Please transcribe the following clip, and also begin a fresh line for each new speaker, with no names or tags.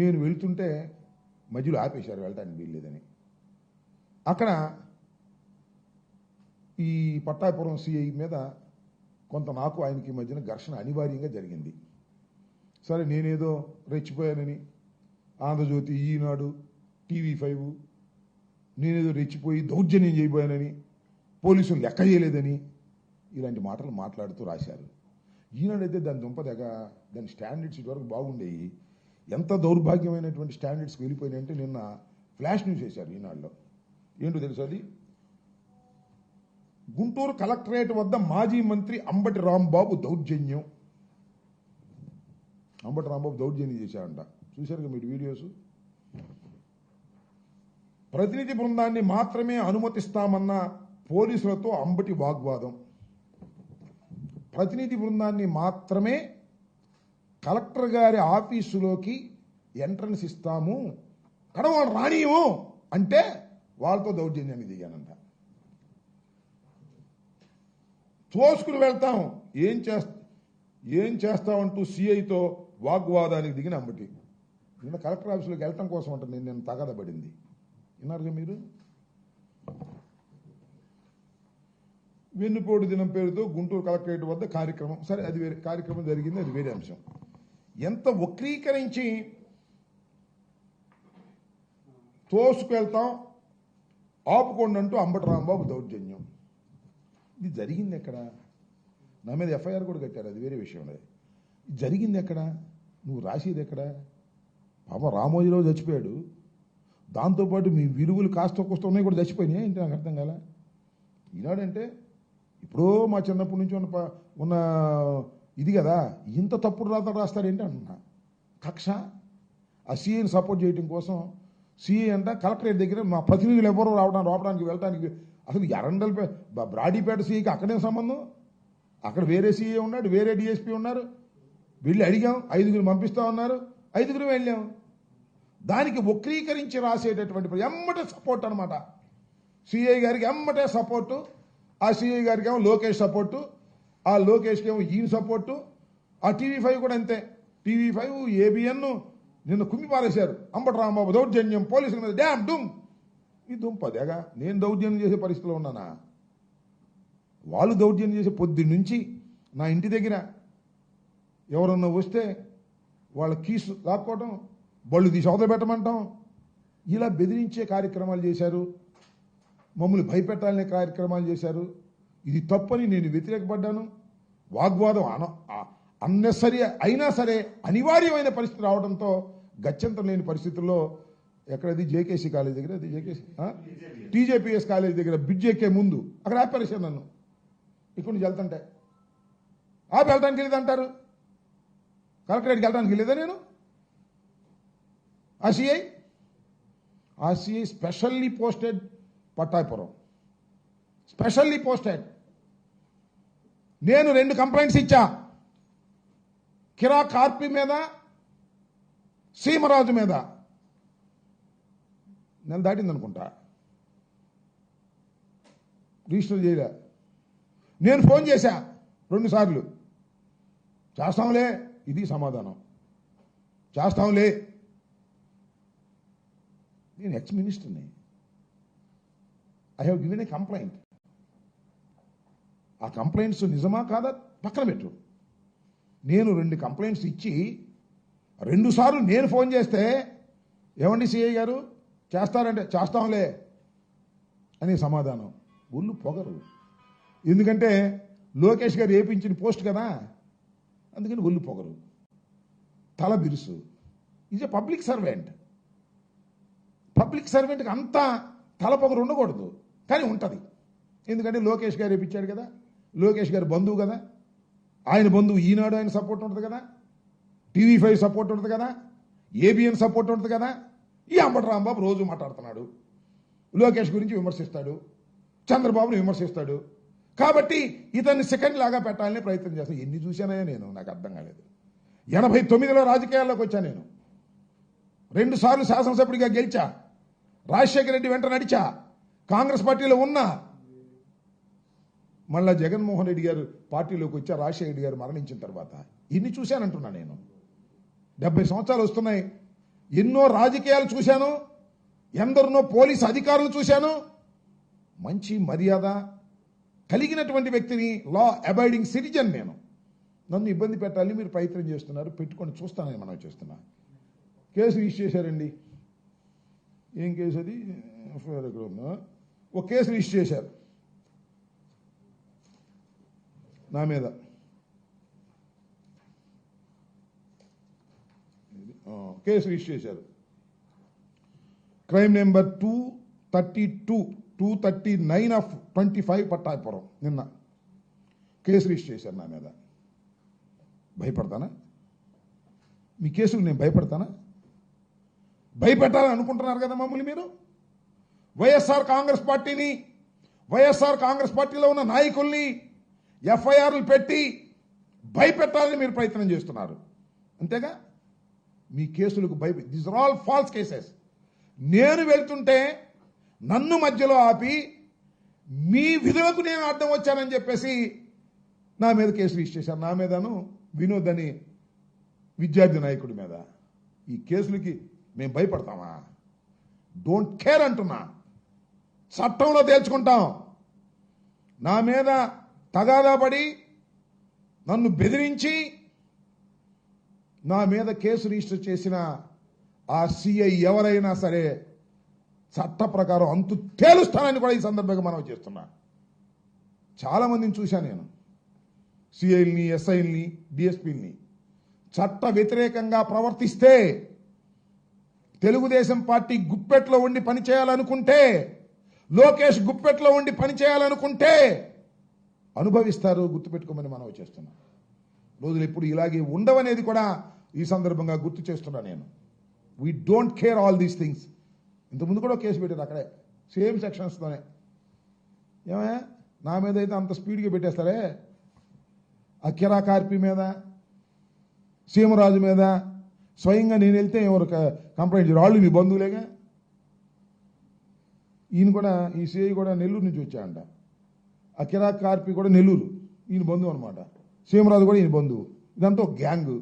నేను వెళ్తుంటే మధ్యలో ఆపేశారు, వెళ్ళటానికి వీల్లేదని. అక్కడ ఈ పట్టాపురం సిఐ మీద కొంత నాకు ఆయనకి మధ్యన ఘర్షణ అనివార్యంగా జరిగింది. సరే, నేనేదో రెచ్చిపోయానని ఆంధ్రజ్యోతి, ఈనాడు, TV5 నేనేదో రెచ్చిపోయి దౌర్జన్యం చేయబోయానని, పోలీసులు లెక్క చేయలేదని ఇలాంటి మాటలు మాట్లాడుతూ రాశారు. ఈనాడైతే దాని దుంపదగ, దాని స్టాండర్డ్స్ ఇటువరకు బాగుండేవి. ఎంత దౌర్భాగ్యమైనటువంటి స్టాండర్డ్స్కి వెళ్ళిపోయినాయంటే నిన్న ఫ్లాష్ న్యూస్ వేశారు ఈనాడులో. ఏంటో తెలుసు, అది గుంటూరు కలెక్టరేట్ వద్ద మాజీ మంత్రి అంబటి రాంబాబు దౌర్జన్యం. అంబటి రాంబాబు దౌర్జన్యం చేశారంట. చూశారుగా మీరు వీడియోస్. ప్రతినిధి బృందాన్ని మాత్రమే అనుమతిస్తామన్న పోలీసులతో అంబటి వాగ్వాదం. ప్రతినిధి బృందాన్ని మాత్రమే కలెక్టర్ గారి ఆఫీసులోకి ఎంట్రన్స్ ఇస్తాము, కడవాళ్ళు రానియము అంటే వాళ్ళతో దౌర్జన్యాన్ని దిగానంట. తోసుకుని వెళ్తాం, ఏం చేస్తామంటూ సిఐతో వాగ్వాదానికి దిగిన అంబటి. నిన్న కలెక్టర్ ఆఫీసులోకి వెళ్ళటం కోసం అంటే నేను తగాదపడింది. విన్నారుగా మీరు. వెన్నుపోటు దినం పేరుతో గుంటూరు కలెక్టరేట్ వద్ద కార్యక్రమం. సరే, అది వేరే కార్యక్రమం జరిగింది, అది వేరే అంశం. ఎంత వక్రీకరించి తోసుకెళ్తాం, ఆపుకోండి అంటూ అంబటి రాంబాబు దౌర్జన్యం. ఇది జరిగింది ఎక్కడ? నా మీద ఎఫ్ఐఆర్ కూడా కట్టారు, అది వేరే విషయం. అది జరిగింది ఎక్కడ? నువ్వు రాసేది ఎక్కడ? పాప రామోజీరావు చచ్చిపోయాడు, దాంతోపాటు మీ విలువలు కాస్త కోస్త ఉన్నాయి కూడా చచ్చిపోయినాయి. ఏంటి నాకు అర్థం కాల. ఈనాడంటే ఇప్పుడో మా చిన్నప్పటి నుంచి ఉన్న ఇది కదా, ఇంత తప్పుడు రాతలు రాస్తారేంటి అంటున్నా. కక్ష. ఆ సిఐని సపోర్ట్ చేయడం కోసం సిఐ అంట కలెక్టరేట్ దగ్గర మా ప్రతినిధులు ఎవరు రావడానికి వెళ్ళడానికి, అసలు ఎరండల్ బ్రాడీపేట సిఐకి అక్కడే సంబంధం. అక్కడ వేరే సిఐ ఉన్నాడు, వేరే డిఎస్పీ ఉన్నారు. వెళ్ళి అడిగాం, 5గురు పంపిస్తా ఉన్నారు, 5గురు వెళ్ళాం. దానికి వక్రీకరించి రాసేటటువంటి ఎమ్మటే సపోర్ట్ అనమాట. సిఐ గారికి ఎమ్మటే సపోర్టు, ఆ సిఐ గారికి ఏమో లోకేష్ సపోర్టు, ఆ లోకేష్కి ఏమో ఈయన సపోర్టు, ఆ TV5 కూడా అంతే. TV5, ABN నిన్న కుమ్మి పారేశారు. అంబటి రాంబాబు దౌర్జన్యం, పోలీసుల మీద డ్యామ్ డుమ్. ఈ దుంపదేగా నేను దౌర్జన్యం చేసే పరిస్థితిలో ఉన్నానా? వాళ్ళు దౌర్జన్యం చేసే పొద్దు నుంచి నా ఇంటి దగ్గర ఎవరన్నా వస్తే వాళ్ళ కీసు లాక్కోవటం, బళ్ళు తీసి అవతల పెట్టమంటాం, ఇలా బెదిరించే కార్యక్రమాలు చేశారు. మమ్మల్ని భయపెట్టాలనే కార్యక్రమాలు చేశారు. ఇది తప్పని నేను వ్యతిరేకపడ్డాను. వాగ్వాదం అన్నెసరీ అయినా సరే అనివార్యమైన పరిస్థితి రావడంతో గత్యంతరం లేని పరిస్థితుల్లో ఎక్కడది జేకేసీ కాలేజ్ దగ్గర, అది జేకేసీ TJPS కాలేజ్ దగ్గర బ్రిడ్జ్ ఎక్కే ముందు అక్కడ ఆపరేషన్ నన్ను. ఇక్కడ నుంచి వెళ్తుంటే వెళ్ళడానికి వెళ్ళేది అంటారు. కలెక్టరేట్కి వెళ్ళడానికి వెళ్ళేదా నేను? ఆ CI specially posted Pattapuram, specially posted. నేను 2 కంప్లైంట్స్ ఇచ్చా, కిరా కార్పి మీద, సీమరాజు మీద. నెల దాటింది అనుకుంటా, రిజిస్టర్ చేయలే. నేను ఫోన్ చేశా 2 సార్లు, చేస్తాంలే, ఇది సమాధానం, చేస్తాంలే. నేను ఎక్స్ మినిస్టర్ని, I have given a complaint. ఆ కంప్లైంట్స్ నిజమా కాదా పక్కన పెట్టు. నేను 2 కంప్లైంట్స్ ఇచ్చి 2 సార్లు నేను ఫోన్ చేస్తే, ఏమండి సిఐ గారు చేస్తారంటే చేస్తాంలే అని సమాధానం. ఒళ్ళు పొగరు. ఎందుకంటే లోకేష్ గారు ఏపించిన పోస్ట్ కదా, అందుకని ఒళ్ళు పొగరు, తల బిరుసు. Is a public servant. Public సర్వెంట్కి అంతా తల పొగరు ఉండకూడదు, కానీ ఉంటుంది. ఎందుకంటే లోకేష్ గారు ఏపించాడు కదా, లోకేష్ గారు బంధువు కదా, ఆయన బంధువు ఈనాడు, ఆయన సపోర్ట్ ఉంటుంది కదా, TV5 సపోర్ట్ ఉంటుంది కదా, ABN సపోర్ట్ ఉంటుంది కదా. ఈ అంబటి రాంబాబు రోజు మాట్లాడుతున్నాడు, లోకేష్ గురించి విమర్శిస్తాడు, చంద్రబాబుని విమర్శిస్తాడు. కాబట్టి ఇతన్ని సెకండ్ లాగా పెట్టాలనే ప్రయత్నం చేస్తాను. ఎన్ని చూశానయో నేను, నాకు అర్థం కాలేదు. 89లో రాజకీయాల్లోకి వచ్చా నేను. 2 సార్లు శాసనసభ్యుడిగా గెలిచా, రాజశేఖర రెడ్డి వెంట నడిచా, కాంగ్రెస్ పార్టీలో ఉన్నా. మళ్ళా జగన్మోహన్ రెడ్డి గారు పార్టీలోకి వచ్చా, రాజశేఖర రెడ్డి గారు మరణించిన తర్వాత. ఇన్ని చూశానంటున్నా నేను. 70 సంవత్సరాలు వస్తున్నాయి. ఎన్నో రాజకీయాలు చూశాను, ఎందరినో పోలీసు అధికారులు చూశాను. మంచి మర్యాద కలిగినటువంటి వ్యక్తిని, లా అబైడింగ్ సిటిజన్ నేను. నన్ను ఇబ్బంది పెట్టాలని మీరు ప్రయత్నం చేస్తున్నారు. పెట్టుకొని చూస్తానని మనం చేస్తున్నా. కేసు రిజిస్టర్ చేశారండి. ఏం కేసు అది? ఎఫ్ఐఆర్ ఎక్కడ ఉందా? ఒక కేసు రిజిస్టర్ చేశారు నా మీద. కేసు రిజిస్టర్ చేశారు. Crime number 239/25 Pattapuram. నిన్న కేసు రిజిస్టర్ చేశారు నా మీద. భయపడతానా? మీ కేసుకు నేను భయపడతానా? భయపెట్టాలని అనుకుంటున్నారు కదా మమ్మల్ని మీరు. వైఎస్ఆర్ కాంగ్రెస్ పార్టీని, వైఎస్ఆర్ కాంగ్రెస్ పార్టీలో ఉన్న నాయకుల్ని ఎఫ్ఐఆర్లు పెట్టి భయపెట్టాలని మీరు ప్రయత్నం చేస్తున్నారు అంతేగా. మీ కేసులకు these are all false cases. నేను వెళ్తుంటే నన్ను మధ్యలో ఆపి మీ విధులకు నేను అడ్డం వచ్చానని చెప్పేసి నా మీద కేసు రిజిస్టర్ చేశారు. నా మీదను వినోద్ అని విద్యార్థి నాయకుడి మీద. ఈ కేసులకి మేము భయపడతామా? డోంట్ కేర్ అంటున్నా. చట్టంలో తేల్చుకుంటాం. నా మీద తగాదా పడి నన్ను బెదిరించి నా మీద కేసు రిజిస్టర్ చేసిన ఆ సిఐ ఎవరైనా సరే చట్ట ప్రకారం అంతు తేలుస్తానని కూడా ఈ సందర్భంగా మనం చేస్తున్నా. చాలా మందిని చూశాను నేను, సిఐల్ని, ఎస్ఐల్ని, డిఎస్పీల్ని. చట్ట వ్యతిరేకంగా ప్రవర్తిస్తే, తెలుగుదేశం పార్టీ గుప్పెట్లో ఉండి పనిచేయాలనుకుంటే, లోకేష్ గుప్పెట్లో ఉండి పనిచేయాలనుకుంటే అనుభవిస్తారు. గుర్తుపెట్టుకోమని మనం చేస్తున్నాం. రోజులు ఎప్పుడు ఇలాగే ఉండవనేది కూడా ఈ సందర్భంగా గుర్తు చేస్తున్నా నేను. We don't care all these things. ఇంతకుముందు కూడా కేసు పెట్టారు అక్కడే, సేమ్ సెక్షన్స్తోనే. ఏమయ్యా నా మీద అయితే అంత స్పీడ్గా పెట్టేస్తారే. అఖిరా కార్పి మీద, సీమరాజు మీద స్వయంగా నేను వెళ్తే ఎవరు కంప్లైంట్ చేయరు. వాళ్ళు మీ బంధువులేగా. ఈయన కూడా, ఈ సిఐ కూడా నెల్లూరు నుంచి వచ్చాయంట. అఖిరా కార్పి కూడా నెల్లూరు, ఈయన బంధువు అనమాట. సీమరాజు కూడా ఈయన బంధువు. ఇదంతా ఒక గ్యాంగ్.